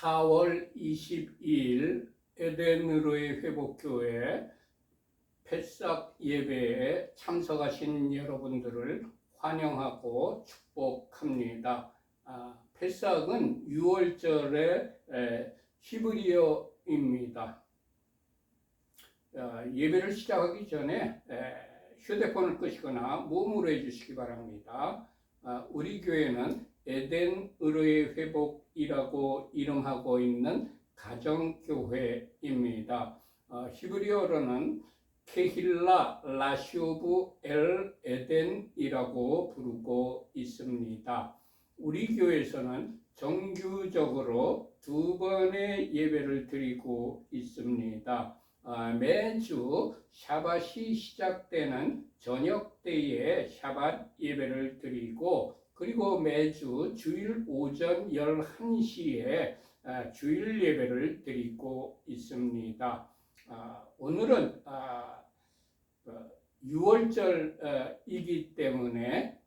4월 22일 에덴으로의 회복교회 패삭 예배에 참석하신 여러분들을 환영하고 축복합니다. 패삭은 6월절의 히브리어입니다. 예배를 시작하기 전에 휴대폰을 끄시거나 무음으로 해주시기 바랍니다. 우리 교회는 에덴으로의 회복이라고 이름하고 있는 가정교회입니다. 히브리어로는 케힐라 라쇼브 엘 에덴이라고 부르고 있습니다. 우리 교회에서는 정규적으로 2번의 예배를 드리고 있습니다. 매주 샤밧이 시작되는 저녁 때에 샤밧 예배를 드리고, 그리고 매주 주일 오전 11시에 주일 예배를 드리고 있습니다. 오늘은 6월절이기 때문에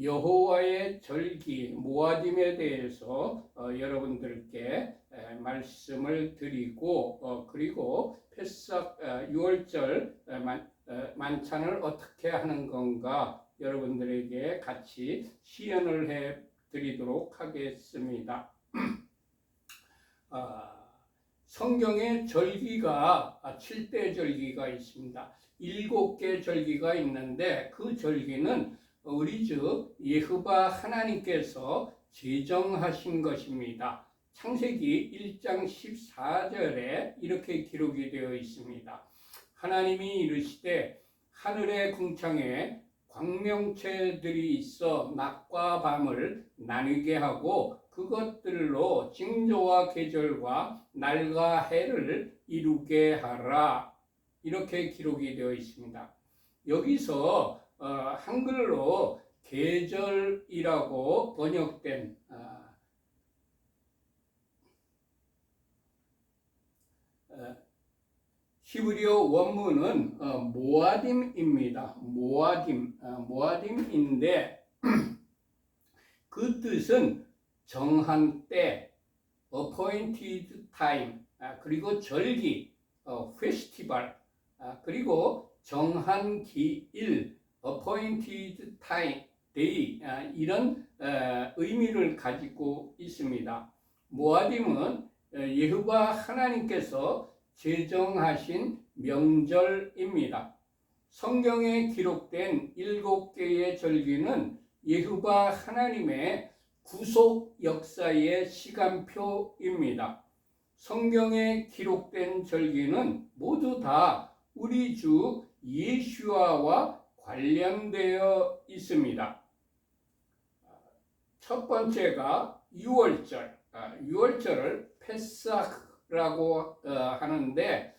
여호와의 절기 모아딤에 대해서 여러분들께 말씀을 드리고, 그리고 패삭 6월절 만찬을 어떻게 하는 건가 여러분들에게 같이 시연을 해 드리도록 하겠습니다. 성경에 절기가 7대 절기가 있습니다. 7개 절기가 있는데 그 절기는 우리 주 여호와 하나님께서 제정하신 것입니다. 창세기 1장 14절에 이렇게 기록이 되어 있습니다. 하나님이 이르시되 하늘의 궁창에 광명체들이 있어 낮과 밤을 나뉘게 하고 그것들로 징조와 계절과 날과 해를 이루게 하라. 이렇게 기록이 되어 있습니다. 여기서 한글로 계절이라고 번역된 히브리어 원문은 모아딤입니다. 모아딤인데 그 뜻은 정한 때, appointed time, 그리고 절기, festival, 그리고 정한 기일, appointed time, day, 이런 의미를 가지고 있습니다. 모아딤은 여호와 하나님께서 제정하신 명절입니다. 성경에 기록된 7개의 절기는 여호와 하나님의 구속 역사의 시간표입니다. 성경에 기록된 절기는 모두 다 우리 주 예수와와 관련되어 있습니다. 첫 번째가 6월절, 6월절을 패삭라고 하는데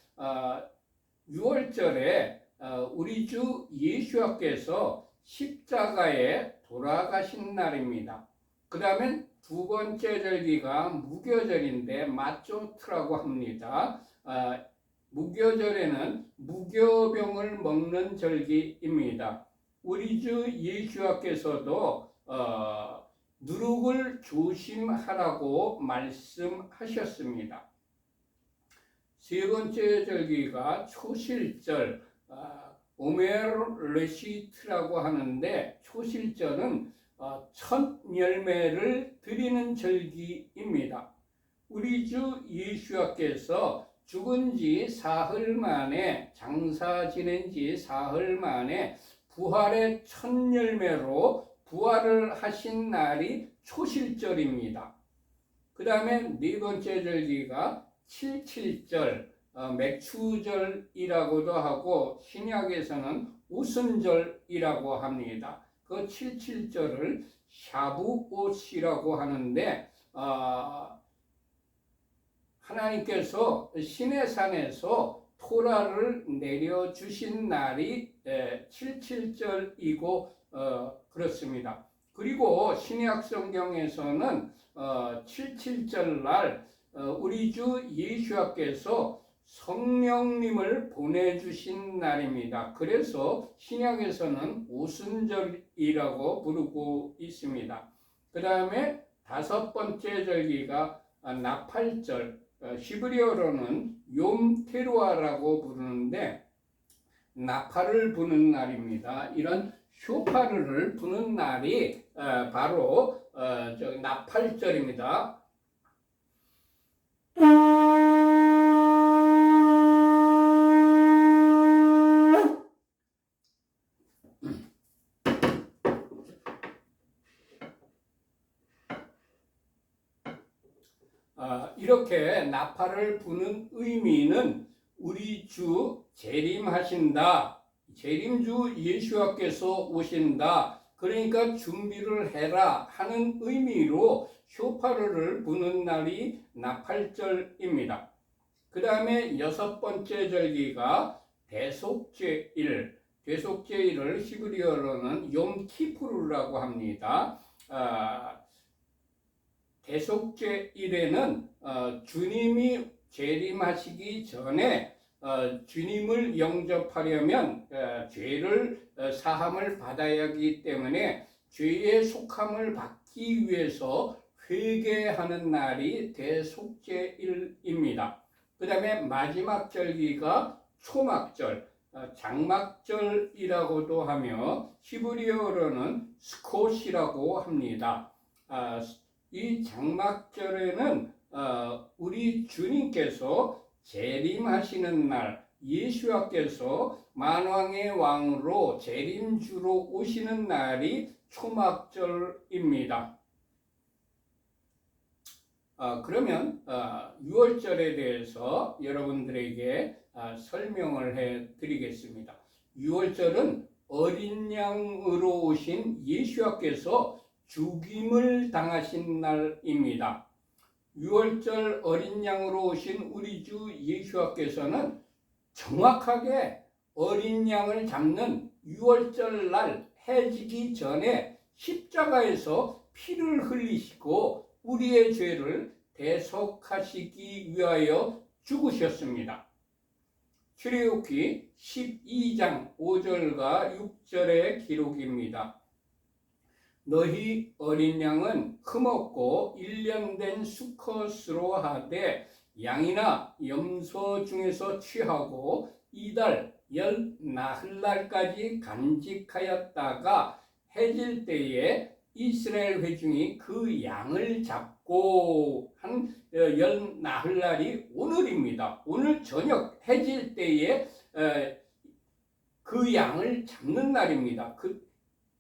6월절에 우리 주 예수께서 십자가에 돌아가신 날입니다. 그 다음에 두 번째 절기가 무교절인데 마초트라고 합니다. 무교절에는 무교병을 먹는 절기입니다. 우리 주 예수께서도 누룩을 조심하라고 말씀하셨습니다. 세 번째 절기가 초실절, 오메르 레시트라고 하는데 초실절은 첫 열매를 드리는 절기입니다. 우리 주 예수께서 죽은 지 사흘 만에, 장사 지낸 지 사흘 만에 부활의 첫 열매로 부활을 하신 날이 초실절입니다. 그 다음에 네 번째 절기가 칠칠절, 맥추절이라고도 하고 신약에서는 우순절이라고 합니다. 그 칠칠절을 샤부옷이라고 하는데 하나님께서 시내산에서 토라를 내려주신 날이 칠칠절이고 그렇습니다. 그리고 신약 성경에서는 칠칠절 날 우리 주 예수께서 성령님을 보내주신 날입니다. 그래서 신약에서는 오순절이라고 부르고 있습니다. 그 다음에 다섯 번째 절기가 나팔절, 시브리어로는 욤테루아라고 부르는데 나팔을 부는 날입니다. 이런 쇼파르를 부는 날이 바로 나팔절입니다. 이렇게 나팔을 부는 의미는 우리 주 재림하신다. 재림주 예수와께서 오신다. 그러니까 준비를 해라 하는 의미로 쇼파르를 부는 날이 나팔절입니다. 그 다음에 6번째 절기가 대속죄일. 대속죄일을 히브리어로는 욤키푸르라고 합니다. 대속죄일에는 주님이 재림하시기 전에 주님을 영접하려면 죄를 사함을 받아야 하기 때문에 죄의 속함을 받기 위해서 회개하는 날이 대속죄일입니다. 그 다음에 마지막 절기가 초막절, 장막절이라고도 하며 히브리어로는 스콧이라고 합니다. 이 장막절에는 우리 주님께서 재림하시는 날, 예수와께서 만왕의 왕으로 재림주로 오시는 날이 초막절입니다. 그러면 6월절에 대해서 여러분들에게 설명을 해 드리겠습니다. 6월절은 어린 양으로 오신 예수와께서 죽임을 당하신 날입니다. 6월절 어린 양으로 오신 우리 주 예수와께서는 정확하게 어린 양을 잡는 6월절 날 해지기 전에 십자가에서 피를 흘리시고 우리의 죄를 대속하시기 위하여 죽으셨습니다. 출애굽기 12장 5절과 6절의 기록입니다. 너희 어린 양은 흠없고 1년 된 수컷으로 하되 양이나 염소 중에서 취하고 이달 열 나흘날까지 간직하였다가 해질 때에 이스라엘 회중이 그 양을 잡고 한 열 나흘날이 오늘입니다. 오늘 저녁 해질 때에 그 양을 잡는 날입니다.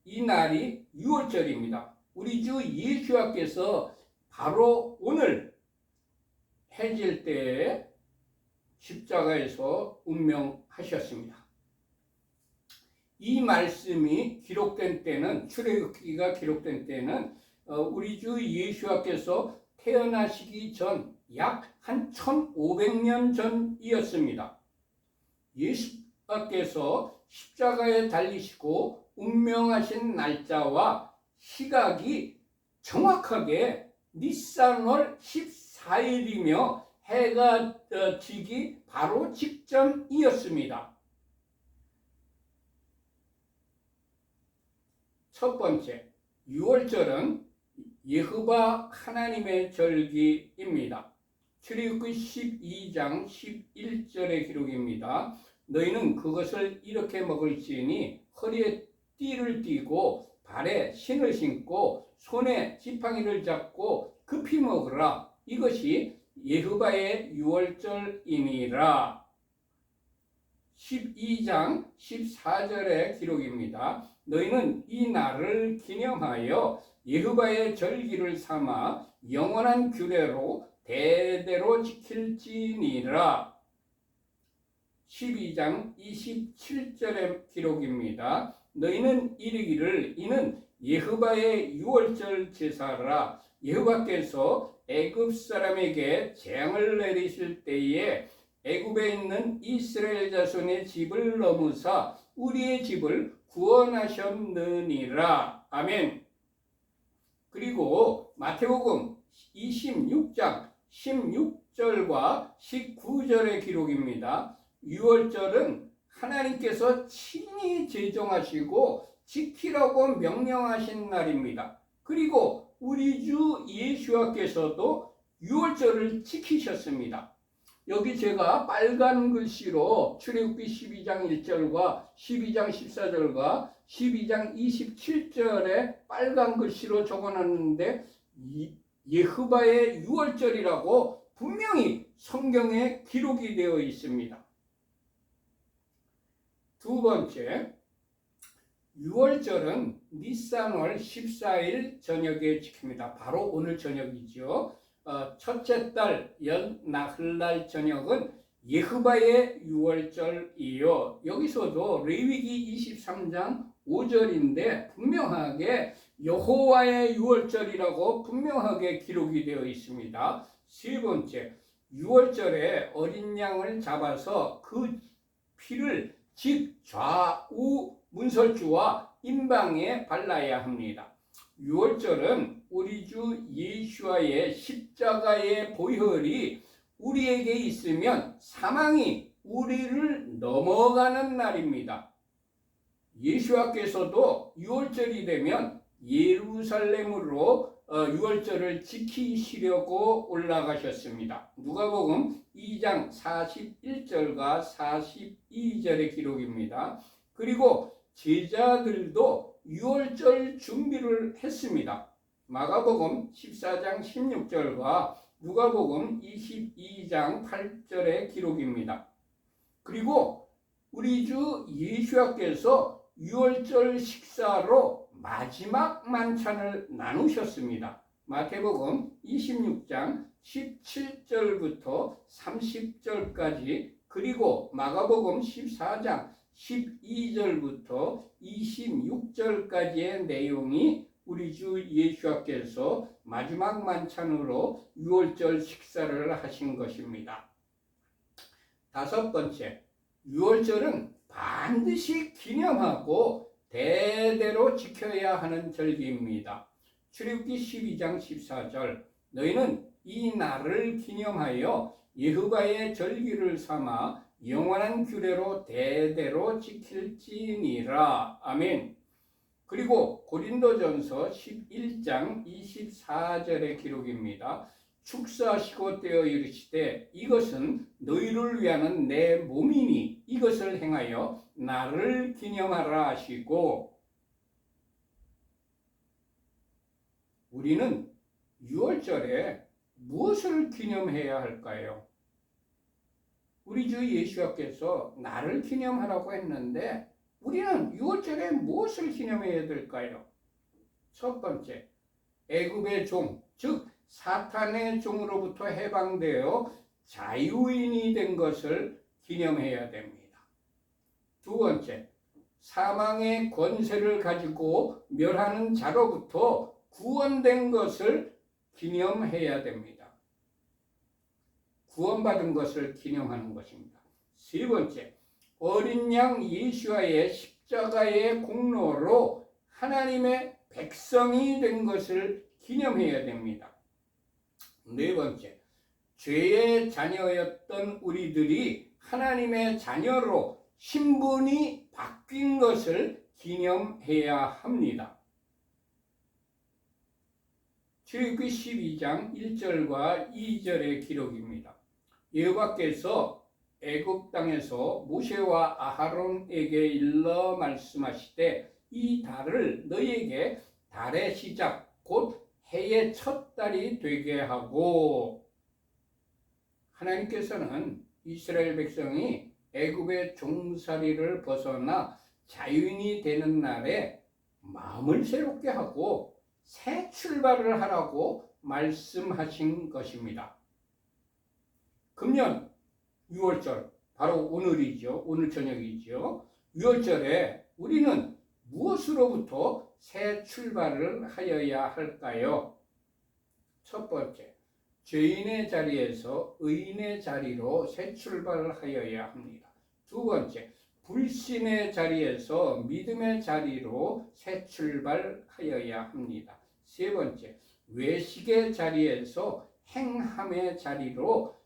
이 날이 6월절입니다. 우리 주 예수와께서 바로 오늘 해질 때에 십자가에서 운명하셨습니다. 이 말씀이 기록된 때는, 출애굽기가 기록된 때는 우리 주 예수와께서 태어나시기 전 약 한 1500년 전이었습니다. 예수께서 십자가에 달리시고 운명하신 날짜와 시각이 정확하게 니산월 14일이며 해가 지기 바로 직전이었습니다. 첫 번째, 6월절은 여호와 하나님의 절기입니다. 출애굽기 12장 11절의 기록입니다. 너희는 그것을 이렇게 먹을지니 허리에 띠를 띠고 발에 신을 신고 손에 지팡이를 잡고 급히 먹으라. 이것이 여호와의 6월절이니라. 12장 14절의 기록입니다. 너희는 이 날을 기념하여 여호와의 절기를 삼아 영원한 규례로 대대로 지킬지니라. 12장 27절의 기록입니다. 너희는 이르기를 이는 여호와의 6월절 제사라. 여호와께서 애굽 사람에게 재앙을 내리실 때에 애굽에 있는 이스라엘 자손의 집을 넘으사 우리의 집을 구원하셨느니라. 아멘. 그리고 마태복음 26장 16절과 19절의 기록입니다. 6월절은 하나님께서 친히 제정하시고 지키라고 명령하신 날입니다. 그리고 우리 주 예수와께서도 유월절을 지키셨습니다. 여기 제가 빨간 글씨로 출애굽기 12장 1절과 12장 14절과 12장 27절에 빨간 글씨로 적어놨는데 예후바의 유월절이라고 분명히 성경에 기록이 되어 있습니다. 두 번째, 유월절은 니산월 14일 저녁에 지킵니다. 바로 오늘 저녁이죠. 첫째 달 나흘날 저녁은 예후바의 유월절이요. 여기서도 레위기 23장 5절인데 분명하게 여호와의 유월절이라고 분명하게 기록이 되어 있습니다. 세 번째, 유월절에 어린 양을 잡아서 그 피를 집 좌우 문설주와 임방에 발라야 합니다. 유월절은 우리 주 예수와의 십자가의 보혈이 우리에게 있으면 사망이 우리를 넘어가는 날입니다. 예수와께서도 유월절이 되면 예루살렘으로 유월절을 지키시려고 올라가셨습니다. 누가복음 2장 41절과 42절의 기록입니다. 그리고 제자들도 유월절 준비를 했습니다. 마가복음 14장 16절과 누가복음 22장 8절의 기록입니다. 그리고 우리 주 예수께서 유월절 식사로 마지막 만찬을 나누셨습니다. 마태복음 26장 17절부터 30절까지 그리고 마가복음 14장 12절부터 26절까지의 내용이 우리 주 예수께서 마지막 만찬으로 유월절 식사를 하신 것입니다. 다섯 번째, 유월절은 반드시 기념하고 대대로 지켜야 하는 절기입니다. 출애굽기 12장 14절, 너희는 이 날을 기념하여 예후바의 절기를 삼아 영원한 규례로 대대로 지킬지니라. 아멘. 그리고 고린도전서 11장 24절의 기록입니다. 축사하시고 떼어 이르시되 이것은 너희를 위하는 내 몸이니 이것을 행하여 나를 기념하라 하시고, 우리는 유월절에 무엇을 기념해야 할까요? 우리 주 예수께서 나를 기념하라고 했는데 우리는 유월절에 무엇을 기념해야 될까요? 첫 번째, 애굽의 종, 즉 사탄의 종으로부터 해방되어 자유인이 된 것을 기념해야 됩니다. 두 번째, 사망의 권세를 가지고 멸하는 자로부터 구원된 것을 기념해야 됩니다. 구원받은 것을 기념하는 것입니다. 세 번째, 어린 양 예수와의 십자가의 공로로 하나님의 백성이 된 것을 기념해야 됩니다. 네 번째, 죄의 자녀였던 우리들이 하나님의 자녀로 신분이 바뀐 것을 기념해야 합니다. 출애굽기 12장 1절과 2절의 기록입니다. 여호와께서 애굽 땅에서 모세와 아하론에게 일러 말씀하시되 이 달을 너희에게 달의 시작 곧 해의 첫 달이 되게 하고, 하나님께서는 이스라엘 백성이 애굽의 종살이를 벗어나 자유인이 되는 날에 마음을 새롭게 하고 새 출발을 하라고 말씀하신 것입니다. 금년 유월절, 바로 오늘이죠. 오늘 저녁이죠. 유월절에 우리는 무엇으로부터 새 출발을 하여야 할까요? 첫 번째, 죄인의 자리에서 의인의 자리로 새 출발을 하여야 합니다. 두 번째, 불신의 자리에서 믿음의 자리로 새 출발하여야 합니다. 세 번째, 외식의 자리에서 행함의 자리로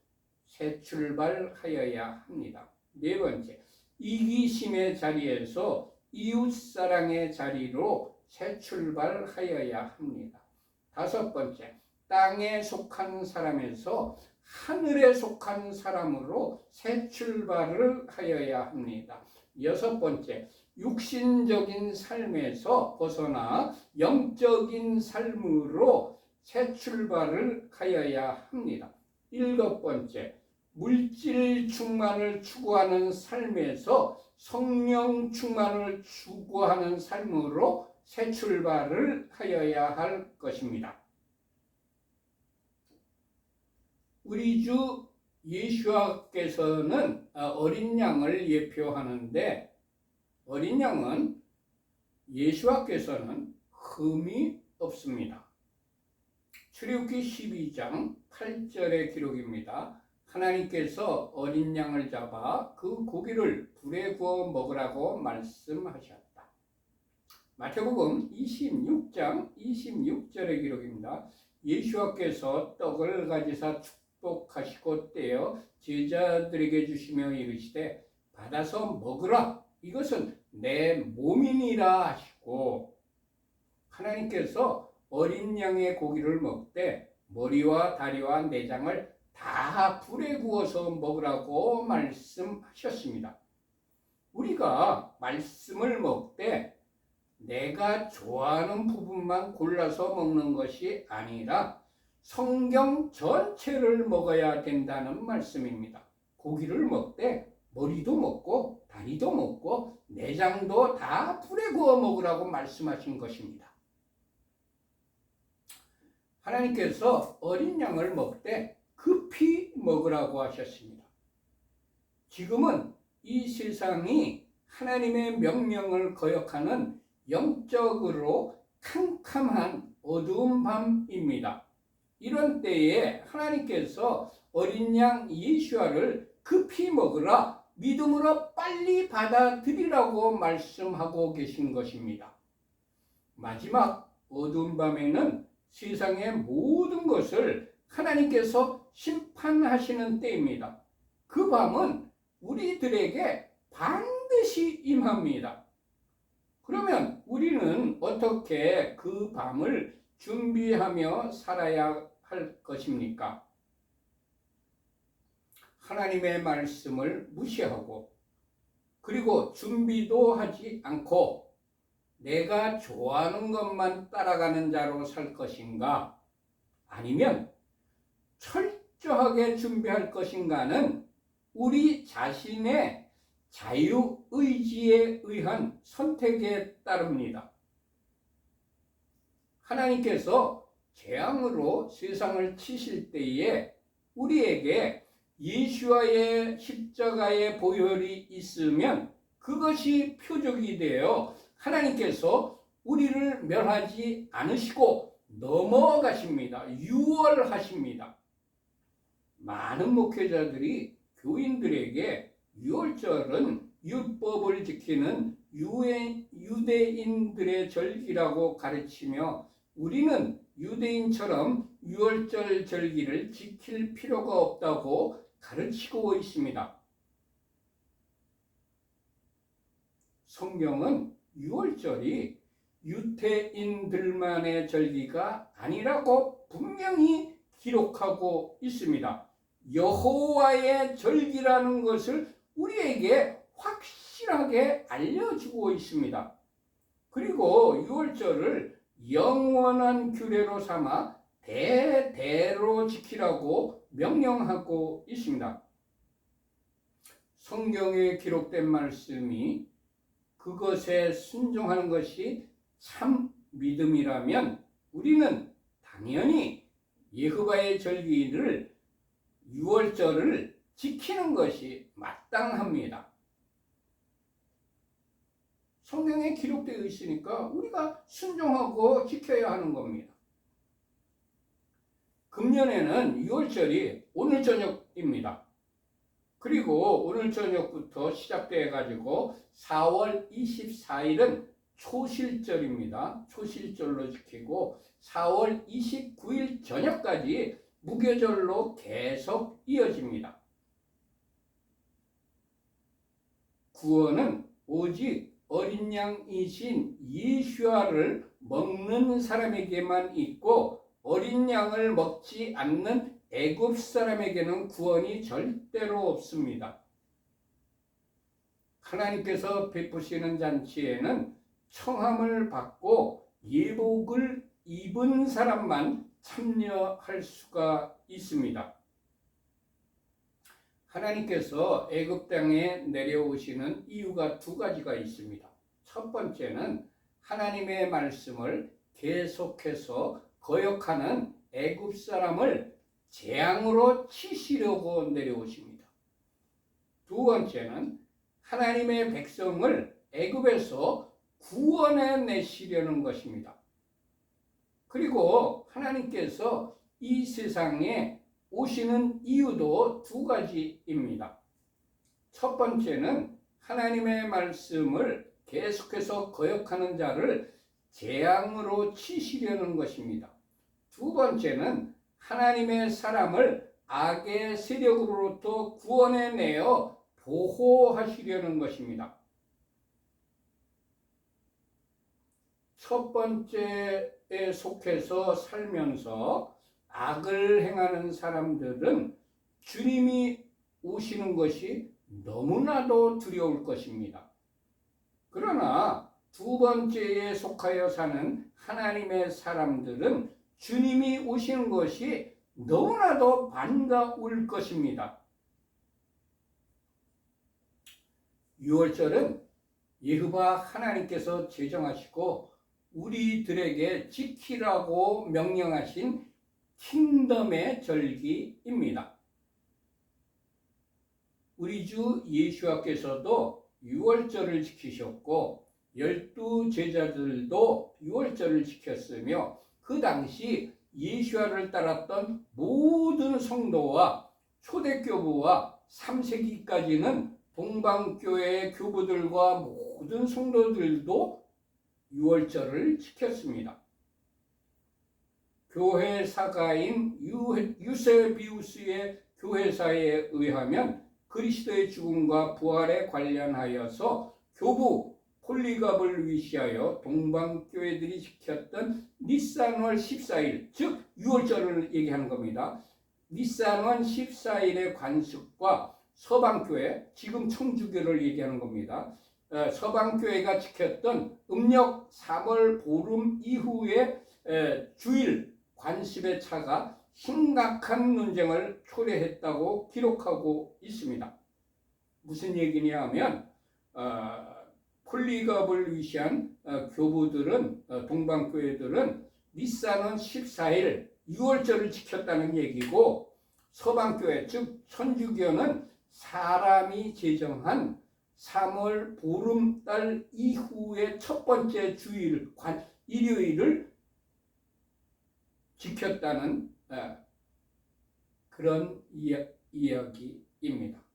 새 출발하여야 합니다. 네 번째, 이기심의 자리에서 이웃사랑의 자리로 새 출발하여야 합니다. 다섯 번째, 땅에 속한 사람에서 하늘에 속한 사람으로 새 출발을 하여야 합니다. 여섯 번째, 육신적인 삶에서 벗어나 영적인 삶으로 새 출발을 하여야 합니다. 일곱 번째, 물질 충만을 추구하는 삶에서 성령 충만을 추구하는 삶으로 새 출발을 하여야 할 것입니다. 우리 주 예수와께서는 어린 양을 예표하는데, 어린 양은 예수와께서는 흠이 없습니다. 출애굽기 12장 8절의 기록입니다. 하나님께서 어린 양을 잡아 그 고기를 불에 구워 먹으라고 말씀하셨다. 마태복음 26장 26절의 기록입니다. 예수께서 떡을 가지사 축복하시고 떼어 제자들에게 주시며 이르시되 받아서 먹으라, 이것은 내 몸이니라 하시고, 하나님께서 어린 양의 고기를 먹되 머리와 다리와 내장을 다 불에 구워서 먹으라고 말씀하셨습니다. 우리가 말씀을 먹되 내가 좋아하는 부분만 골라서 먹는 것이 아니라 성경 전체를 먹어야 된다는 말씀입니다. 고기를 먹되 머리도 먹고 다리도 먹고 내장도 다 불에 구워 먹으라고 말씀하신 것입니다. 하나님께서 어린 양을 먹되 급히 먹으라고 하셨습니다. 지금은 이 세상이 하나님의 명령을 거역하는 영적으로 캄캄한 어두운 밤입니다. 이런 때에 하나님께서 어린 양 예수와를 급히 먹으라, 믿음으로 빨리 받아들이라고 말씀하고 계신 것입니다. 마지막 어두운 밤에는 세상의 모든 것을 하나님께서 심판하시는 때입니다. 그 밤은 우리들에게 반드시 임합니다. 그러면 우리는 어떻게 그 밤을 준비하며 살아야 할 것입니까? 하나님의 말씀을 무시하고, 그리고 준비도 하지 않고 내가 좋아하는 것만 따라가는 자로 살 것인가? 아니면 철저하게 준비할 것인가는 우리 자신의 자유의지에 의한 선택에 따릅니다. 하나님께서 재앙으로 세상을 치실 때에 우리에게 예수와의 십자가의 보혈이 있으면 그것이 표적이 되어 하나님께서 우리를 멸하지 않으시고 넘어가십니다. 유월하십니다. 많은 목회자들이 교인들에게 유월절은 율법을 지키는 유대인들의 절기라고 가르치며 우리는 유대인처럼 유월절 절기를 지킬 필요가 없다고 가르치고 있습니다. 성경은 유월절이 유대인들만의 절기가 아니라고 분명히 기록하고 있습니다. 여호와의 절기라는 것을 우리에게 확실하게 알려주고 있습니다. 그리고 유월절을 영원한 규례로 삼아 대대로 지키라고 명령하고 있습니다. 성경에 기록된 말씀이 그것에 순종하는 것이 참 믿음이라면 우리는 당연히 여호와의 절기를 유월절을 지키는 것이 마땅합니다. 성경에 기록되어 있으니까 우리가 순종하고 지켜야 하는 겁니다. 금년에는 유월절이 오늘 저녁입니다. 그리고 오늘 저녁부터 시작돼 가지고 4월 24일은 초실절입니다. 초실절로 지키고 4월 29일 저녁까지 무교절로 계속 이어집니다. 구원은 오직 어린 양이신 예수와를 먹는 사람에게만 있고 어린 양을 먹지 않는 애굽 사람에게는 구원이 절대로 없습니다. 하나님께서 베푸시는 잔치에는 청함을 받고 예복을 입은 사람만 참여할 수가 있습니다. 하나님께서 애굽 땅에 내려오시는 이유가 두 가지가 있습니다. 첫 번째는 하나님의 말씀을 계속해서 거역하는 애굽 사람을 재앙으로 치시려고 내려오십니다. 두 번째는 하나님의 백성을 애굽에서 구원해 내시려는 것입니다. 그리고 하나님께서 이 세상에 오시는 이유도 두 가지입니다. 첫 번째는 하나님의 말씀을 계속해서 거역하는 자를 재앙으로 치시려는 것입니다. 두 번째는 하나님의 사람을 악의 세력으로부터 구원해내어 보호하시려는 것입니다. 첫 번째에 속해서 살면서 악을 행하는 사람들은 주님이 오시는 것이 너무나도 두려울 것입니다. 그러나 두 번째에 속하여 사는 하나님의 사람들은 주님이 오시는 것이 너무나도 반가울 것입니다. 유월절은 여호와 하나님께서 제정하시고 우리들에게 지키라고 명령하신 킹덤의 절기입니다. 우리 주 예수께서도 유월절을 지키셨고 12 제자들도 유월절을 지켰으며 그 당시 예수를 따랐던 모든 성도와 초대교부와 3세기까지는 동방교회 교부들과 모든 성도들도 유월절을 지켰습니다. 교회사가인 유세비우스의 교회사에 의하면 그리스도의 죽음과 부활에 관련하여서 교부 폴리갑을 위시하여 동방교회들이 지켰던 니산월 14일, 즉 유월절을 얘기하는 겁니다. 니산월 14일의 관습과 서방교회, 지금 청주교를 얘기하는 겁니다. 서방교회가 지켰던 음력 3월 보름 이후의 주일 관습의 차가 심각한 논쟁을 초래했다고 기록하고 있습니다. 무슨 얘기냐 하면 폴리갑을 위시한 교부들은 동방교회들은 니산월 14일 유월절을 지켰다는 얘기고 서방교회 즉 천주교는 사람이 제정한 3월 보름달 이후의 첫 번째 주일 일요일을 지켰다는 그런 이야기입니다.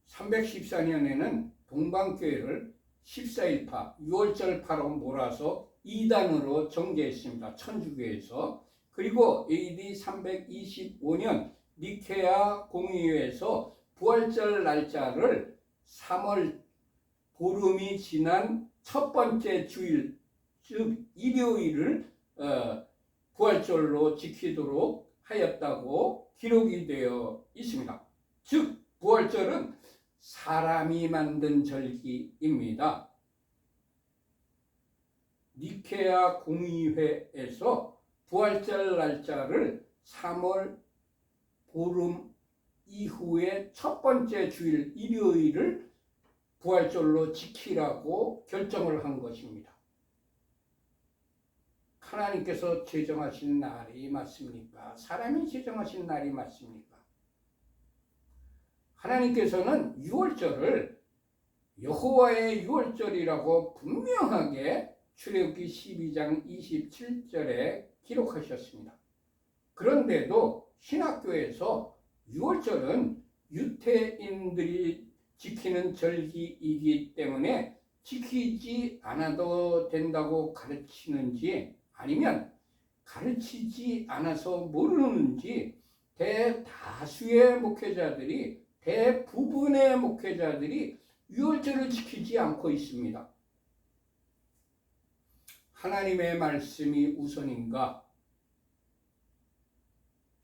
314년에는 동방교회를 14일파, 6월절파로 몰아서 2단으로 정제했습니다. 천주교에서. 그리고 AD 325년 니케아 공의회에서 부활절 날짜를 3월 보름이 지난 첫 번째 주일, 즉 일요일을 부활절로 지키도록 하였다고 기록이 되어 있습니다. 즉 부활절은 사람이 만든 절기입니다. 니케아 공의회에서 부활절 날짜를 3월 보름 이후의 첫 번째 주일 일요일을 부활절로 지키라고 결정을 한 것입니다. 하나님께서 제정하신 날이 맞습니까? 사람이 제정하신 날이 맞습니까? 하나님께서는 유월절을 여호와의 유월절이라고 분명하게 출애굽기 12장 27절에 기록하셨습니다. 그런데도 신학교에서 유월절은 유태인들이 지키는 절기이기 때문에 지키지 않아도 된다고 가르치는지 아니면 가르치지 않아서 모르는지 대다수의 목회자들이 대부분의 목회자들이 유월절을 지키지 않고 있습니다. 하나님의 말씀이 우선인가?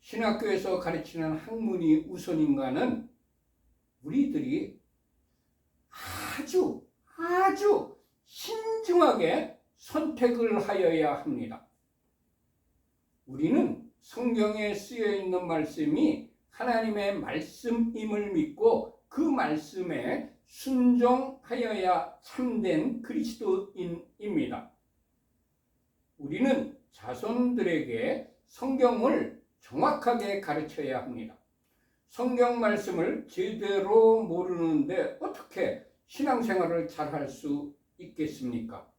신학교에서 가르치는 학문이 우선인가는 우리들이 아주 신중하게 선택을 하여야 합니다. 우리는 성경에 쓰여 있는 말씀이 하나님의 말씀임을 믿고 그 말씀에 순종하여야 참된 그리스도인입니다. 우리는 자손들에게 성경을 정확하게 가르쳐야 합니다. 성경 말씀을 제대로 모르는데 어떻게 신앙생활을 잘할 수 있겠습니까?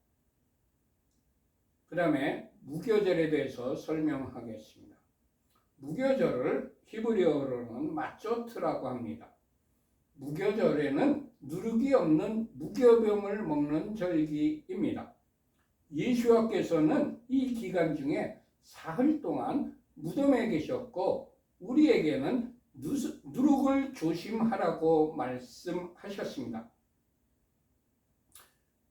그 다음에 무교절에 대해서 설명하겠습니다. 무교절을 히브리어로는 마초트라고 합니다. 무교절에는 누룩이 없는 무교병을 먹는 절기입니다. 예수와께서는 이 기간 중에 사흘 동안 무덤에 계셨고 우리에게는 누룩을 조심하라고 말씀하셨습니다.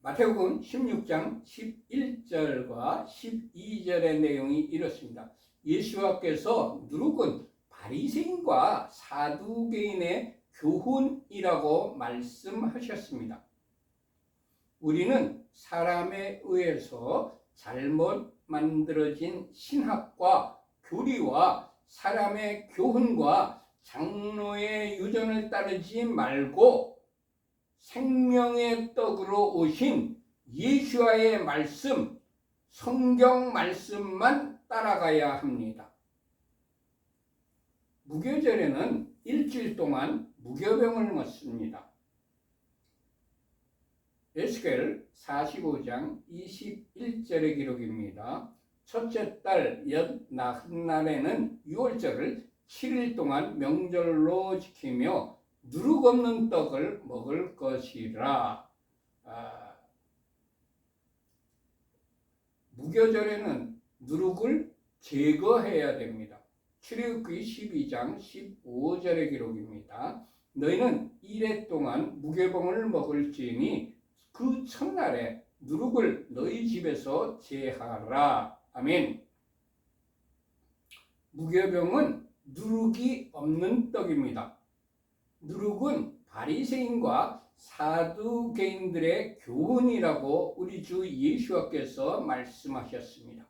마태복음 16장 11절과 12절의 내용이 이렇습니다. 예수와께서 누룩은 바리새인과 사두개인의 교훈이라고 말씀하셨습니다. 우리는 사람에 의해서 잘못 만들어진 신학과 교리와 사람의 교훈과 장로의 유전을 따르지 말고 생명의 떡으로 오신 예수와의 말씀, 성경 말씀만 따라가야 합니다. 무교절에는 일주일 동안 무교병을 먹습니다. 에스겔 45장 21절의 기록입니다. 첫째 달 엿 나흔날에는 유월절을 7일 동안 명절로 지키며 누룩 없는 떡을 먹을 것이라. 무교절에는 누룩을 제거해야 됩니다. 출애굽기 12장 15절의 기록입니다. 너희는 이래 동안 무교병을 먹을지니 그 첫날에 누룩을 너희 집에서 제하라. 아멘. 무교병은 누룩이 없는 떡입니다. 누룩은 바리새인과 사두개인들의 교훈이라고 우리 주 예수와께서 말씀하셨습니다.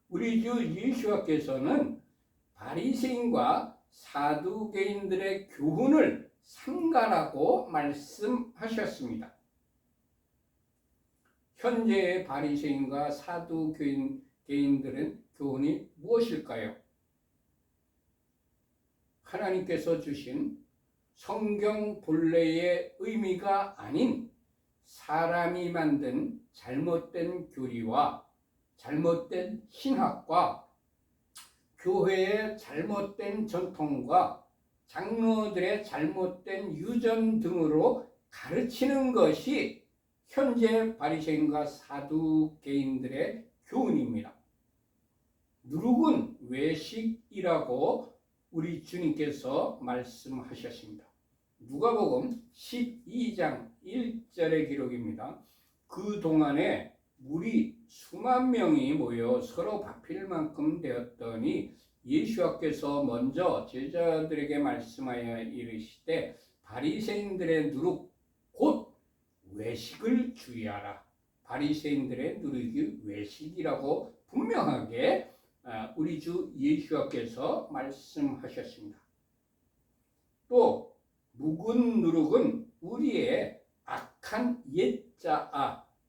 우리 주 예수와께서는 바리새인과 사두개인들의 교훈을 삼가라고 말씀하셨습니다. 현재의 바리새인과 사두개인들은 교훈이 무엇일까요? 하나님께서 주신 성경 본래의 의미가 아닌 사람이 만든 잘못된 교리와 잘못된 신학과 교회의 잘못된 전통과 장로들의 잘못된 유전 등으로 가르치는 것이 현재 바리새인과 사두개인들의 교훈입니다. 누룩은 외식이라고 우리 주님께서 말씀하셨습니다. 누가복음 12장 1절의 기록입니다. 그 동안에 물이 수만 명이 모여 서로 밥힐 만큼 되었더니 예수께서 먼저 제자들에게 말씀하여 이르시되 바리새인들의 누룩 곧 외식을 주의하라. 바리새인들의 누룩이 외식이라고 분명하게 우리 주 예수께서 말씀하셨습니다. 또 묵은 누룩은 우리의 악한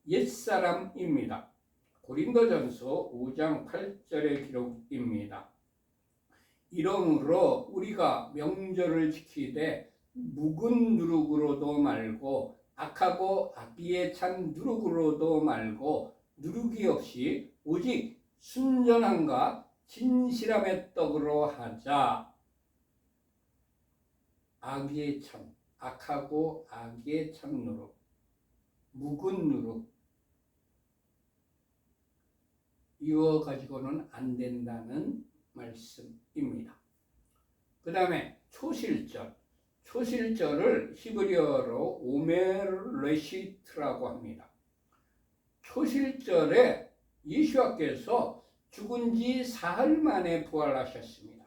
옛사람입니다. 고린도전서 5장 8절의 기록입니다. 이러므로 우리가 명절을 지키되 묵은 누룩으로도 말고 악하고 악기에 찬 누룩으로도 말고 누룩이 없이 오직 순전함과 진실함의 떡으로 하자. 악기에 찬, 악하고 악기에 찬 누룩, 묵은 누룩, 이거 가지고는 안 된다는 말씀입니다. 그 다음에 초실절. 초실절을 히브리어로 오멜레시트라고 합니다. 초실절에 예수께서 죽은 지 사흘 만에 부활하셨습니다.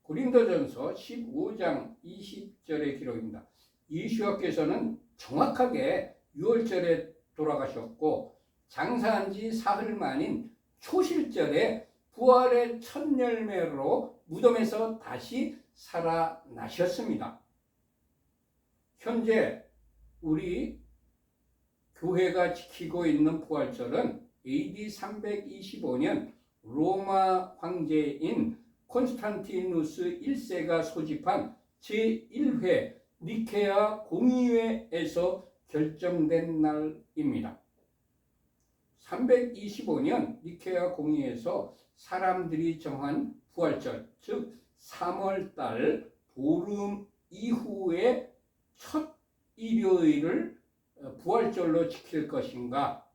고린도전서 15장 20절의 기록입니다. 예수께서는 정확하게 6월절에 돌아가셨고 장사한 지 사흘 만인 초실절에 부활의 첫 열매로 무덤에서 다시 살아나셨습니다. 현재 우리 교회가 지키고 있는 부활절은 AD 325년 로마 황제인 콘스탄티누스 1세가 소집한 제1회 니케아 공의회에서 결정된 날입니다. 325년 니케아 공의회에서 사람들이 정한 부활절, 즉 3월달 보름 이후에 첫 일요일을 부활절로 지킬 것인가,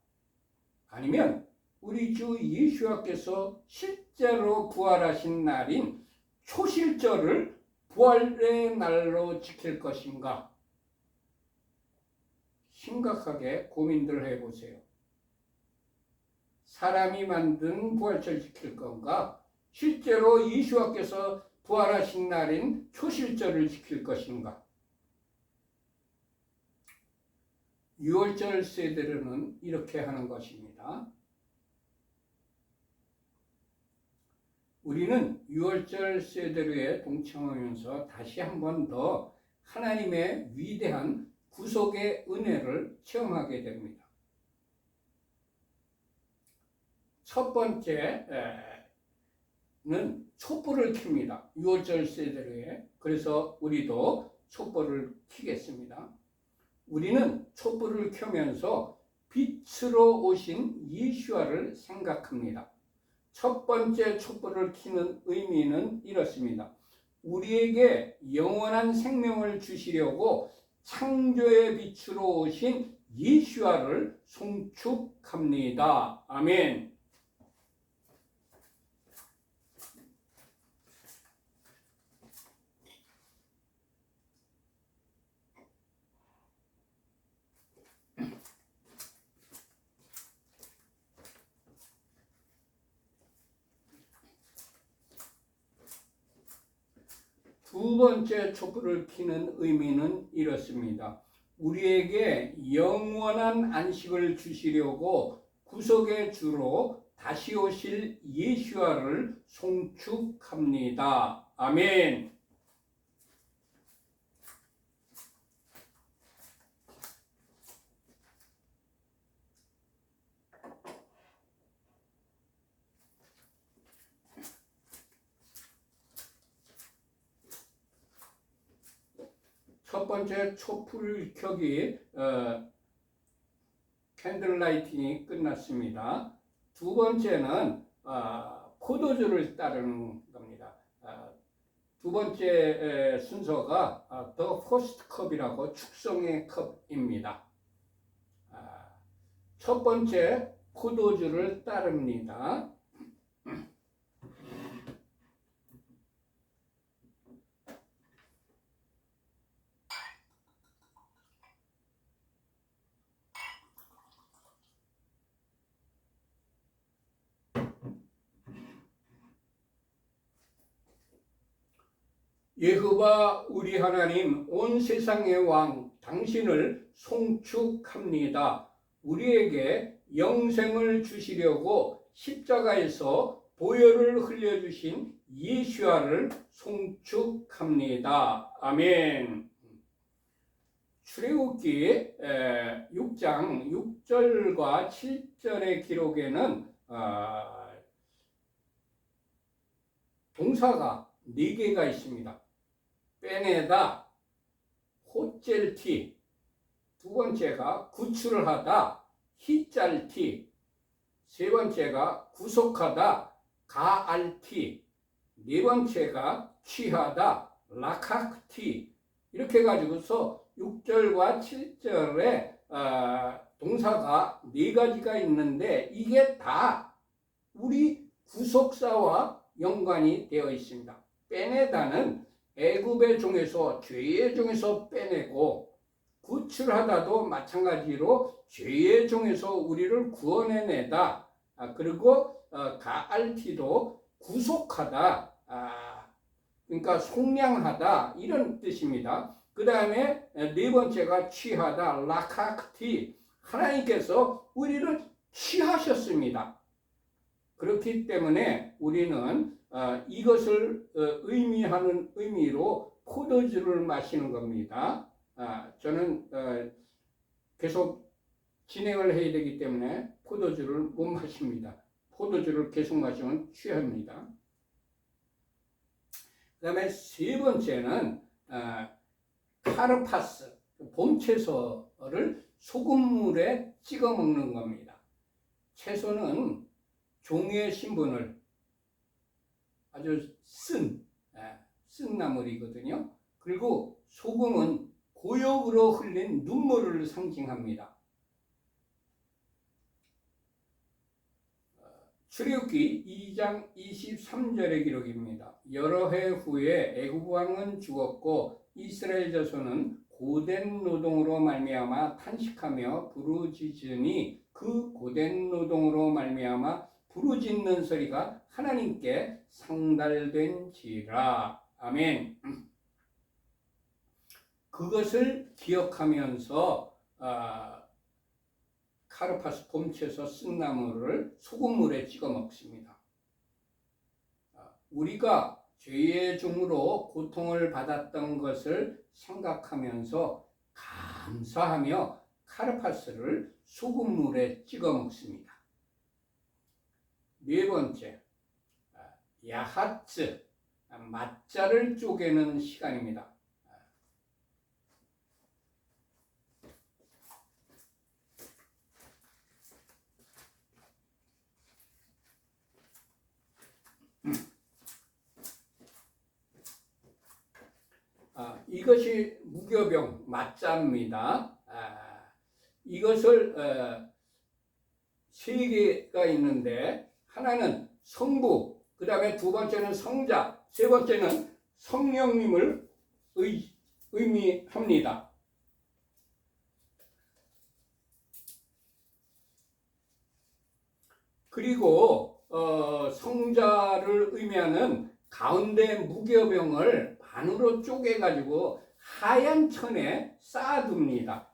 아니면 우리 주 예수께서 실제로 부활하신 날인 초실절을 부활의 날로 지킬 것인가, 심각하게 고민들 해보세요. 사람이 만든 부활절 지킬 건가, 실제로 예수께서 부활하신 날인 초실절을 지킬 것인가. 6월절 세대로는 이렇게 하는 것입니다. 우리는 6월절 세대로에 동참하면서 다시 한 번 더 하나님의 위대한 구속의 은혜를 체험하게 됩니다. 첫 번째는 촛불을 켭니다. 6월절 세대로에. 그래서 우리도 촛불을 켜겠습니다. 우리는 촛불을 켜면서 빛으로 오신 예수와를 생각합니다. 첫 번째 촛불을 켜는 의미는 이렇습니다. 우리에게 영원한 생명을 주시려고 창조의 빛으로 오신 예수와를 송축합니다. 아멘. 두 번째 촛불을 켜는 의미는 이렇습니다. 우리에게 영원한 안식을 주시려고 구속의 주로 다시 오실 예수와를 송축합니다. 아멘. 첫 번째 촛불 켜기 캔들 라이팅이 끝났습니다. 두 번째는 포도주를 따르는 겁니다. 두 번째 순서가 더 포스트 컵이라고 축성의 컵입니다. 첫 번째 포도주를 따릅니다. 여호와 우리 하나님, 온 세상의 왕 당신을 송축합니다. 우리에게 영생을 주시려고 십자가에서 보혈을 흘려주신 예수와를 송축합니다. 아멘. 출애굽기 6장 6절과 7절의 기록에는 동사가 4개가 있습니다. 빼내다, 호젤티, 두 번째가 구출을 하다, 히짤티, 세 번째가 구속하다, 가알티, 네 번째가 취하다, 라카티. 이렇게 가지고서 6절과 7절에 동사가 4가지가 있는데 이게 다 우리 구속사와 연관이 되어 있습니다. 빼내다는 애굽의 종에서, 죄의 종에서 빼내고, 구출하다도 마찬가지로 죄의 종에서 우리를 구원해내다. 그리고 가알티도 구속하다. 그러니까 속량하다 이런 뜻입니다. 그 다음에 네 번째가 취하다. 라카크티. 하나님께서 우리를 취하셨습니다. 그렇기 때문에 우리는 이것을 의미하는 의미로 포도주를 마시는 겁니다. 저는 계속 진행을 해야 되기 때문에 포도주를 못 마십니다. 포도주를 계속 마시면 취합니다. 그 다음에 세 번째는 카르파스, 봄 채소를 소금물에 찍어 먹는 겁니다. 채소는 종의 신분을 아주 쓴 나물이거든요. 그리고 소금은 고역으로 흘린 눈물을 상징합니다. 출애굽기 2장 23절의 기록입니다. 여러 해 후에 애굽 왕은 죽었고 이스라엘 자손은 고된 노동으로 말미암아 탄식하며 부르짖으니 그 고된 노동으로 말미암아 부르짖는 소리가 하나님께 상달된지라. 아멘. 그것을 기억하면서 카르파스 봄채소 쓴나물을 소금물에 찍어 먹습니다. 우리가 죄의 종으로 고통을 받았던 것을 생각하면서 감사하며 카르파스를 소금물에 찍어 먹습니다. 네 번째, 야하츠, 맛자를 쪼개는 시간입니다. 이것이 무교병 맛자입니다. 이것을 세 개가 있는데 하나는 성부, 그 다음에 두 번째는 성자, 세 번째는 성령님을 의미합니다. 그리고 성자를 의미하는 가운데 무교병을 반으로 쪼개가지고 하얀 천에 쌓아둡니다.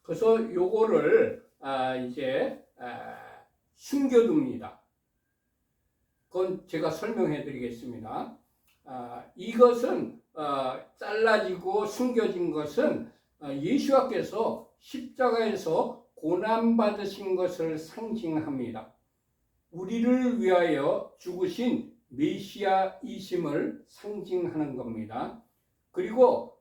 그래서 요거를 이제 숨겨둡니다. 그건 제가 설명해 드리겠습니다. 이것은 잘라지고 숨겨진 것은 예수께서 십자가에서 고난받으신 것을 상징합니다. 우리를 위하여 죽으신 메시아이심을 상징하는 겁니다. 그리고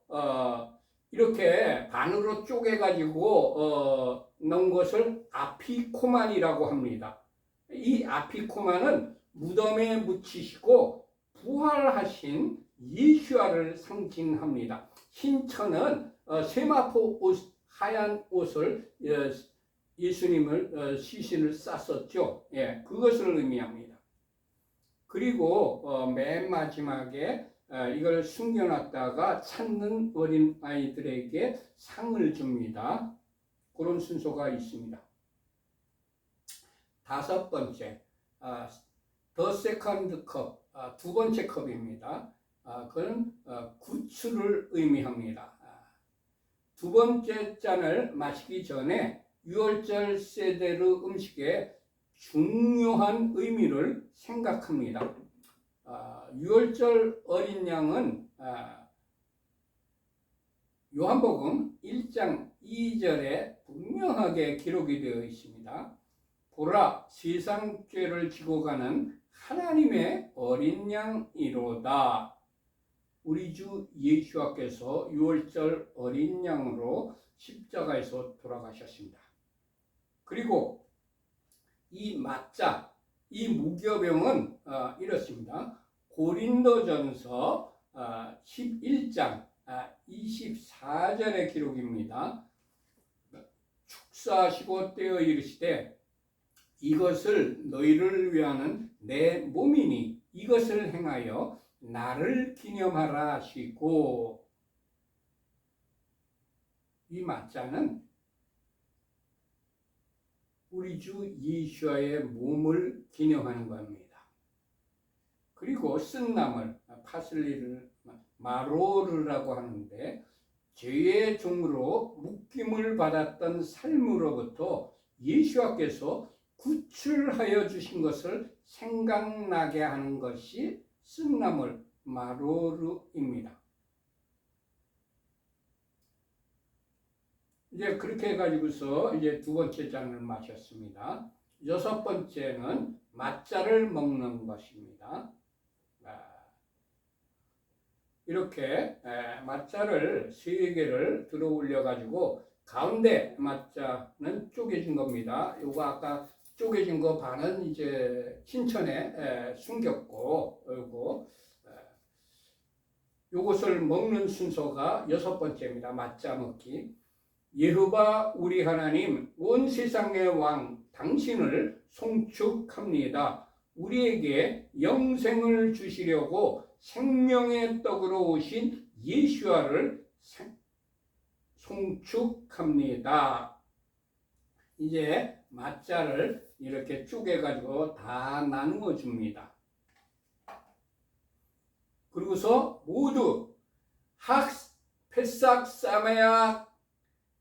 이렇게 반으로 쪼개가지고 넣은 것을 아피코만이라고 합니다. 이 아피코만은 무덤에 묻히시고 부활하신 예수아를 상징합니다. 흰 천은 세마포 옷, 하얀 옷을 예수님을 시신을 쌌었죠. 예, 그것을 의미합니다. 그리고 맨 마지막에 이걸 숨겨놨다가 찾는 어린 아이들에게 상을 줍니다. 그런 순서가 있습니다. 다섯 번째, The Second Cup, 두 번째 컵입니다. 그건 구출을 의미합니다. 두 번째 잔을 마시기 전에 유월절 세데르 음식의 중요한 의미를 생각합니다. 유월절 어린 양은 요한복음 1장 2절에 분명하게 기록이 되어 있습니다. 보라, 세상 죄를 지고 가는 하나님의 어린 양이로다. 우리 주 예수께서 유월절 어린 양으로 십자가에서 돌아가셨습니다. 그리고 이 맞자, 이 무교병은 이렇습니다. 고린도전서 11장 24절의 기록입니다. 축사하시고 떼어 이르시되 이것을 너희를 위하는 내 몸이니 이것을 행하여 나를 기념하라 하시고, 이 맞자는 우리 주 예수와의 몸을 기념하는 겁니다. 그리고 쓴나물, 파슬리를 마로르라고 하는데, 죄의 종으로 묶임을 받았던 삶으로부터 예수와께서 구출하여 주신 것을 생각나게 하는 것이 쓴나물 마로르입니다. 이제 그렇게 해가지고서 이제 두 번째 잔을 마셨습니다. 여섯 번째는 맞자를 먹는 것입니다. 이렇게 맞자를 세 개를 들어 올려 가지고 가운데 맞자는 쪼개진 겁니다. 요거 아까 쪼개진 거 반은 이제 신천에 숨겼고, 요것을 먹는 순서가 여섯 번째입니다. 맞자 먹기. 여호와 우리 하나님 온 세상의 왕 당신을 송축합니다. 우리에게 영생을 주시려고 생명의 떡으로 오신 예수와를 송축합니다. 이제 맞자를 이렇게 쪼개가지고 다 나누어 줍니다. 그리고서 모두 페삭 사메악,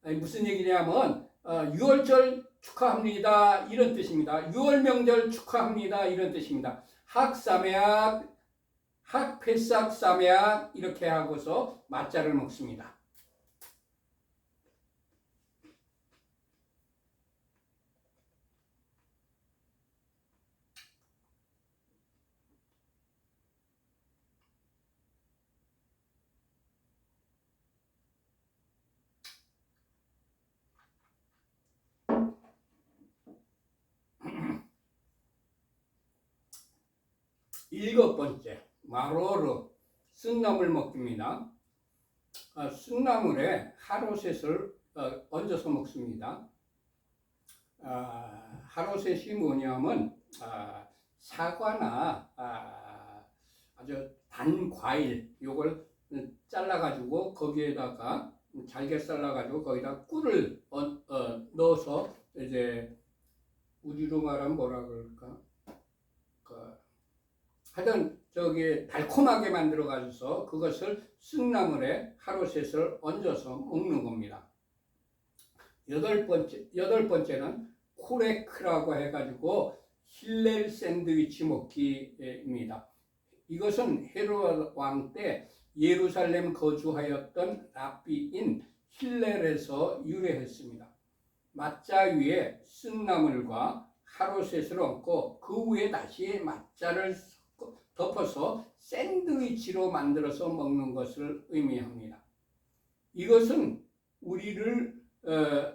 무슨 얘기냐면 6월절 축하합니다 이런 뜻입니다. 6월 명절 축하합니다 이런 뜻입니다. 사메악, 페삭 사메악 이렇게 하고서 맞자를 먹습니다. 일곱 번째, 마로르, 쓴나물 먹기입니다. 쓴나물에 하로셋을 얹어서 먹습니다. 하로셋이 뭐냐면 사과나 아주 단 과일 요걸 잘라가지고 거기에다가 잘게 썰어가지고 거기다 꿀을 넣어서 이제 우리로 말하면 뭐라 그럴까? 하여튼 저기 달콤하게 만들어 가지고서 그것을 쓴나물에 하루셋을 얹어서 먹는 겁니다. 여덟 번째는 코레크라고 해가지고 힐렐 샌드위치 먹기입니다. 이것은 헤롯 왕 때 예루살렘 거주하였던 랍비인 힐렐에서 유래했습니다. 맞자 위에 쓴나물과 하루셋을 얹고 그 위에 다시 맞자를 덮어서 샌드위치로 만들어서 먹는 것을 의미합니다. 이것은 우리를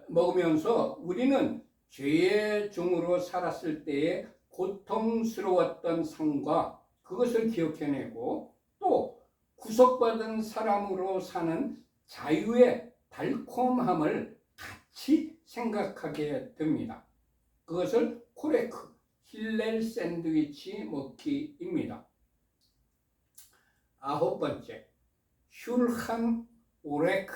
먹으면서 우리는 죄의 종으로 살았을 때의 고통스러웠던 삶과 그것을 기억해내고 또 구속받은 사람으로 사는 자유의 달콤함을 같이 생각하게 됩니다. 그것을 코레크, 힐렐 샌드위치 먹기입니다. 아홉 번째, 슐한 오레크,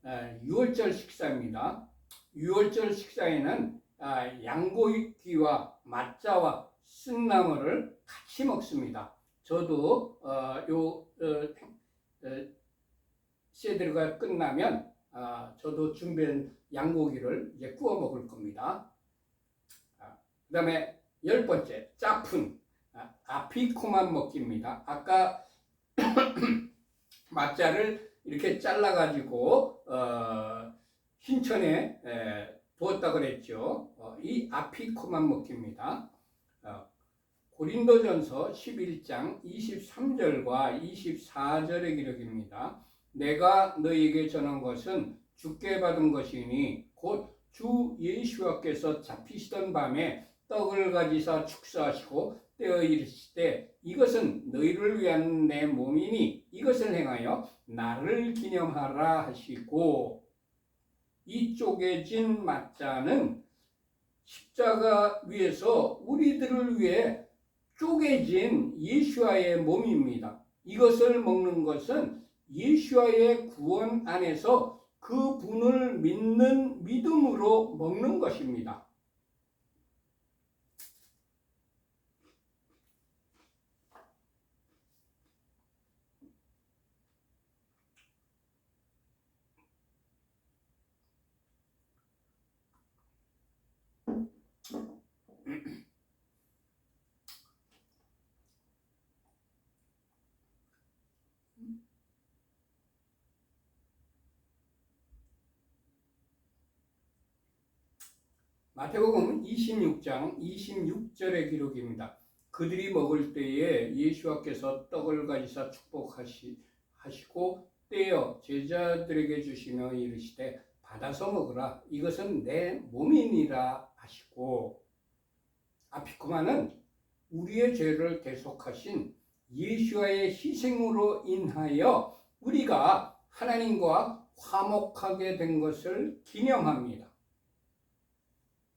6월절 식사입니다. 6월절 식사에는 양고기와 맞자와 쓴나물을 같이 먹습니다. 저도 세드가 끝나면 저도 준비한 양고기를 이제 구워 먹을 겁니다. 그 다음에 10번째, 짜푼, 아피코만 먹기입니다. 아까 맞자를 이렇게 잘라가지고 흰천에 두었다 그랬죠. 이 아피코만 먹기입니다. 고린도전서 11장 23절과 24절의 기록입니다. 내가 너희에게 전한 것은 주께 받은 것이니 곧 주 예수와께서 잡히시던 밤에 떡을 가지사 축사하시고 떼어 이르시되 이것은 너희를 위한 내 몸이니 이것을 행하여 나를 기념하라 하시고, 이 쪼개진 맞자는 십자가 위에서 우리들을 위해 쪼개진 예수와의 몸입니다. 이것을 먹는 것은 예수와의 구원 안에서 그 분을 믿는 믿음으로 먹는 것입니다. 마태복음 26장 26절의 기록입니다. 그들이 먹을 때에 예수께서 떡을 가지사 축복하시고 떼어 제자들에게 주시며 이르시되 받아서 먹으라 이것은 내 몸이니라 하시고, 아피쿠마는 우리의 죄를 대속하신 예수와의 희생으로 인하여 우리가 하나님과 화목하게 된 것을 기념합니다.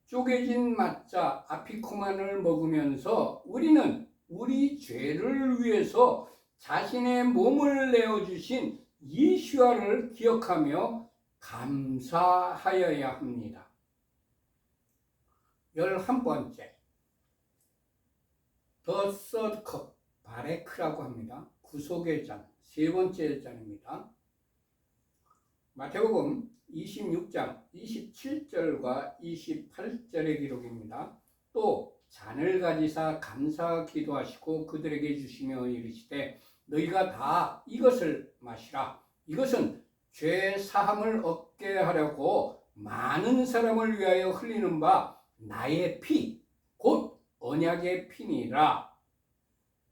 쪼개진 mat자 아피쿠만을 먹으면서 우리는 우리 죄를 위해서 자신의 몸을 내어주신 예수와를 기억하며 감사하여야 합니다. 11번째, The Third Cup, 바레크라고 합니다. 구속의 잔, 세 번째 잔입니다. 마태복음 26장 27절과 28절의 기록입니다. 또 잔을 가지사 감사 기도하시고 그들에게 주시며 이르시되 너희가 다 이것을 마시라. 이것은 죄 사함을 얻게 하려고 많은 사람을 위하여 흘리는 바 나의 피, 곧 언약의 피니라.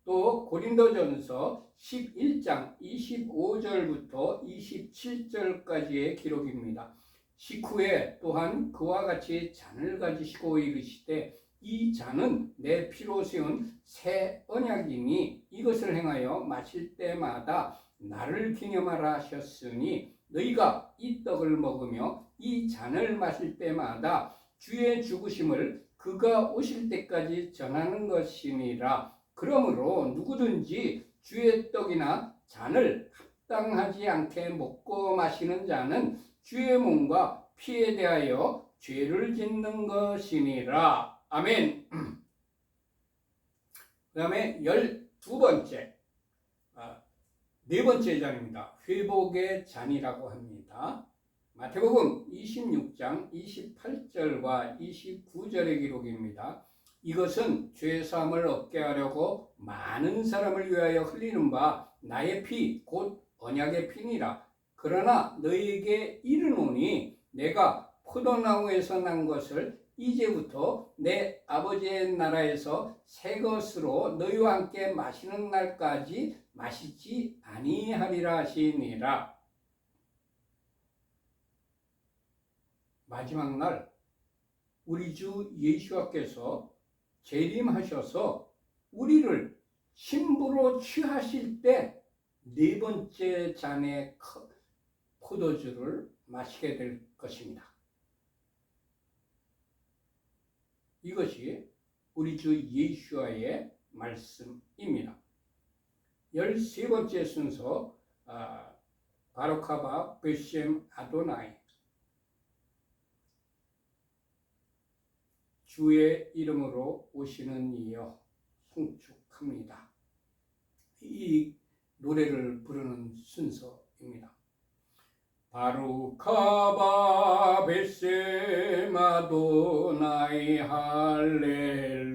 또 고린도전서 11장 25절부터 27절까지의 기록입니다. 식후에 또한 그와 같이 잔을 가지시고 이르시되 이 잔은 내 피로 세운 새 언약이니 이것을 행하여 마실 때마다 나를 기념하라 하셨으니 너희가 이 떡을 먹으며 이 잔을 마실 때마다 주의 죽으심을 그가 오실 때까지 전하는 것이니라. 그러므로 누구든지 주의 떡이나 잔을 합당하지 않게 먹고 마시는 자는 주의 몸과 피에 대하여 죄를 짓는 것이니라. 아멘. 그 다음에 12번째, 네 번째 잔입니다. 회복의 잔이라고 합니다. 마태복음 26장 28절과 29절의 기록입니다. 이것은 죄사함을 얻게 하려고 많은 사람을 위하여 흘리는 바 나의 피, 곧 언약의 피니라. 그러나 너희에게 이르노니 내가 포도나무에서 난 것을 이제부터 내 아버지의 나라에서 새 것으로 너희와 함께 마시는 날까지 마시지 아니하리라 하시니라. 마지막 날 우리 주 예수께서 재림하셔서 우리를 신부로 취하실 때 네 번째 잔의 포도주를 마시게 될 것입니다. 이것이 우리 주 예수와의 말씀입니다. 13번째 순서, 바로카바 베셈 아도나이, 주의 이름으로 오시는 이여 송축합니다. 이 노래를 부르는 순서입니다. 바루카바 베셈 아도나이 할렐루야.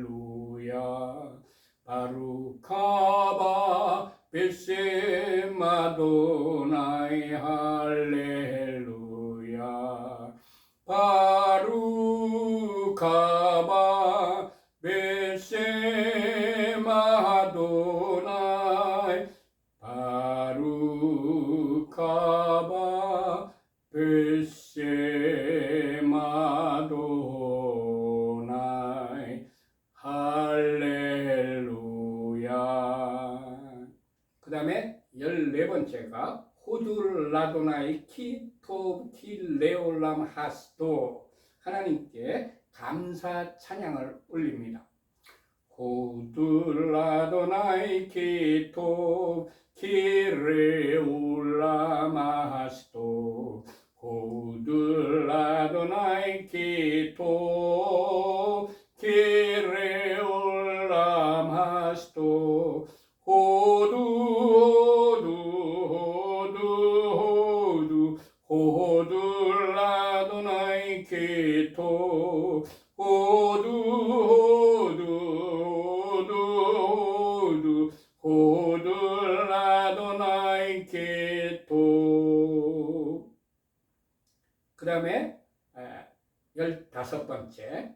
바루카바 베셈 아도나이 할렐루야. 바루카바 베셈 아도나이 바루카바 베셈 아도나이 할렐루야. 그 다음에 14번째가 호둘라도나이 키토킬레올람 하스도, 하나님께 감사 찬양을 올립니다. 호둘라도나이 호두 호두 호두 호두 라도나이 케토 호두 호두 호두 호두 라도나이 케토. 그 다음에 15번째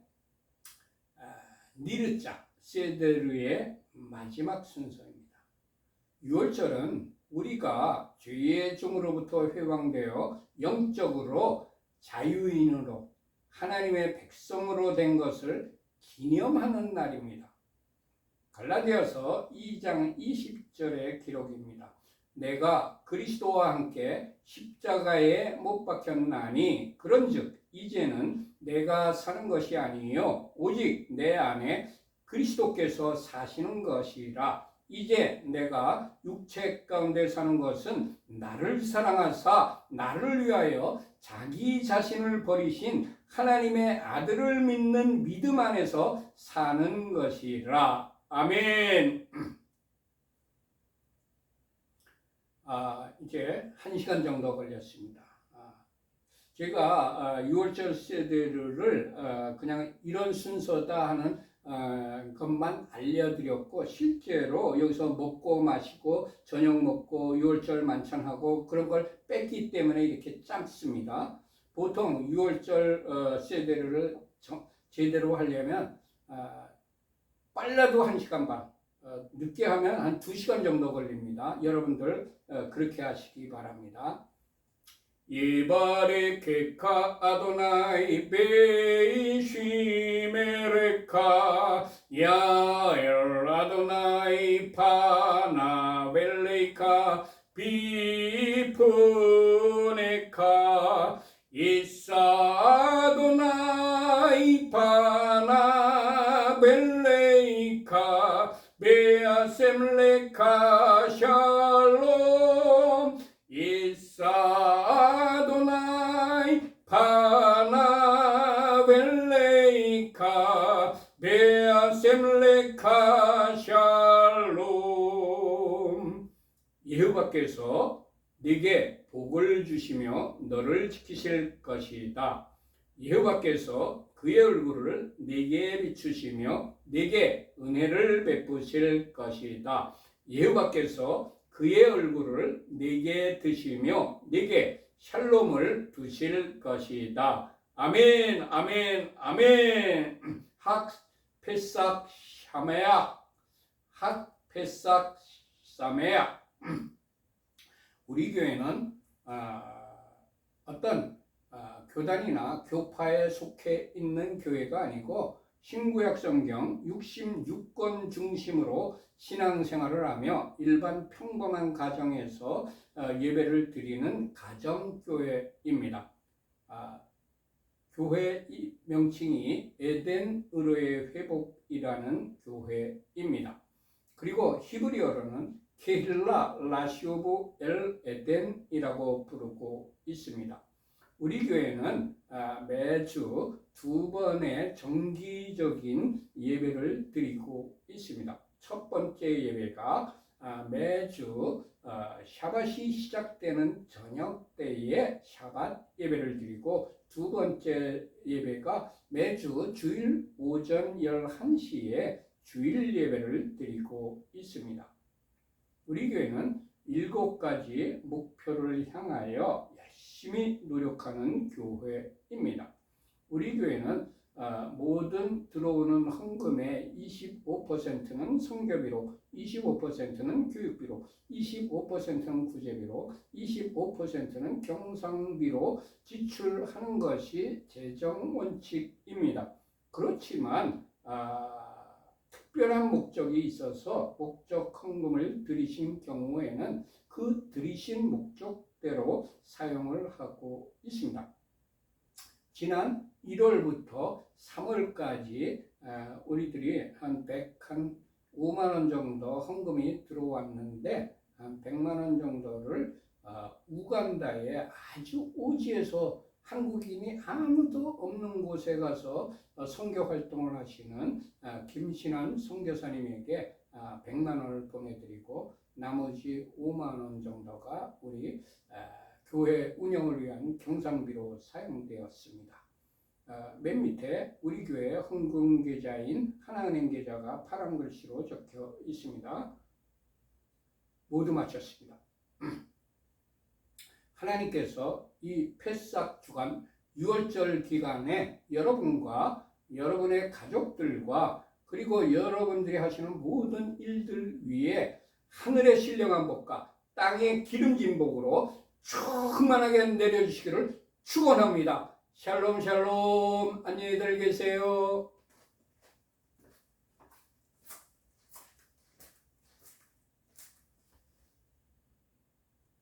니르자 세데르의 마지막 순서입니다. 6월절은 우리가 죄의 종으로부터 해방되어 영적으로 자유인으로 하나님의 백성으로 된 것을 기념하는 날입니다. 갈라디아서 2장 20절의 기록입니다. 내가 그리스도와 함께 십자가에 못 박혔나니 그런즉 이제는 내가 사는 것이 아니요 오직 내 안에 그리스도께서 사시는 것이라. 이제 내가 육체 가운데 사는 것은 나를 사랑하사 나를 위하여 자기 자신을 버리신 하나님의 아들을 믿는 믿음 안에서 사는 것이라. 아멘. 이제 1시간 정도 걸렸습니다. 제가 6월절 세대를 그냥 이런 순서다 하는 것만 알려드렸고, 실제로 여기서 먹고 마시고 저녁 먹고 6월절 만찬하고 그런 걸 뺐기 때문에 이렇게 짧습니다. 보통 6월절 세대를 제대로 하려면 빨라도 1시간 반, 늦게 하면 한 2시간 정도 걸립니다. 여러분들 그렇게 하시기 바랍니다. 이바레케카 아도나이 베이시메레카 야엘 아도나이 파나벨레카 비푸네카 이사 아도나이 파나벨레카 베아셈레카 샬롬 이사 파나벨레이카 베아셈레카 샬롬. 여호와께서 네게 복을 주시며 너를 지키실 것이다. 여호와께서 그의 얼굴을 네게 비추시며 네게 은혜를 베푸실 것이다. 여호와께서 그의 얼굴을 네게 드시며 네게 샬롬을 두실 것이다. 아멘, 아멘, 아멘. 학 페삭 샤메야, 학 페삭 사메야. 우리 교회는 어떤 교단이나 교파에 속해 있는 교회가 아니고 신구약 성경 66권 중심으로 신앙생활을 하며 일반 평범한 가정에서 예배를 드리는 가정교회입니다. 교회 명칭이 에덴 의로의 회복이라는 교회입니다. 그리고 히브리어로는 케힐라 라시오브 엘 에덴이라고 부르고 있습니다. 우리 교회는 매주 2번의 정기적인 예배를 드리고 있습니다. 첫 번째 예배가 매주 샤밧이 시작되는 저녁 때에 샤밧 예배를 드리고, 두 번째 예배가 매주 주일 오전 11시에 주일 예배를 드리고 있습니다. 우리 교회는 7가지 목표를 향하여 열심히 노력하는 교회입니다. 우리 교회는 모든 들어오는 헌금의 25%는 선교비로, 25%는 교육비로, 25%는 구제비로, 25%는 경상비로 지출하는 것이 재정 원칙입니다. 그렇지만 특별한 목적이 있어서 목적 헌금을 드리신 경우에는 그 드리신 목적대로 사용을 하고 있습니다. 지난 1월부터 3월까지 우리들이 한 5만 원 정도 헌금이 들어왔는데, 한 100만 원 정도를 우간다에 아주 오지에서 한국인이 아무도 없는 곳에 가서 선교 활동을 하시는 김신환 선교사님에게 100만 원을 보내드리고 나머지 5만 원 정도가 우리 교회 운영을 위한 경상비로 사용되었습니다. 맨 밑에 우리 교회 헌금 계좌인 하나은행 계좌가 파란 글씨로 적혀 있습니다. 모두 마쳤습니다. 하나님께서 이 패삭 주간 6월절 기간에 여러분과 여러분의 가족들과 그리고 여러분들이 하시는 모든 일들 위에 하늘의 신령한 복과 땅의 기름진 복으로 충만하게 내려주시기를 축원합니다. 샬롬 샬롬. 안녕히들 계세요.